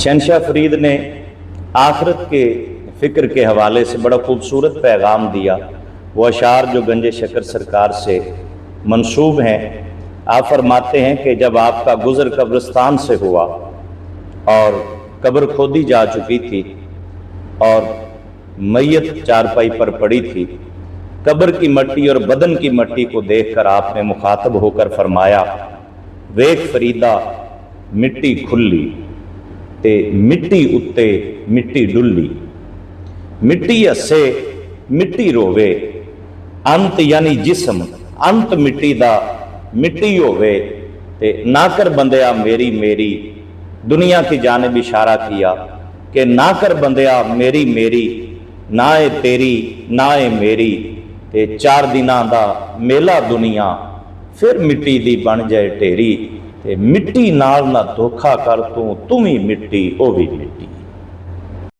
शहनशाह फरीद ने आखिरत के फ़िक्र के हवाले से बड़ा खूबसूरत पैगाम दिया। वो अशार जो गंज शकर सरकार से मंसूब हैं, आप फरमाते हैं कि जब आपका गुज़र कब्रिस्तान से हुआ और कब्र खोदी जा चुकी थी और मैयत चारपाई पर पड़ी थी, कब्र की मट्टी और बदन की मट्टी को देखकर आपने मुखातब होकर फरमाया, वेख फरीदा मिट्टी खुली ते मिट्टी उत्ते मिट्टी डुल्ली, मिट्टी हसे मिट्टी रोवे, अंत यानी जिस्म अंत मिट्टी दा मिट्टी होवे ते ना कर बंदिया मेरी मेरी, दुनिया की जानिब इशारा किया कि ना कर बंदिया मेरी मेरी, ना है तेरी ना है मेरी, ते 4 दिनां दा मेला दुनिया फिर मिट्टी दी बन जाए ढेरी, ते मिट्टी नाल ना धोखा कर तू भी मिट्टी ओ भी मिट्टी।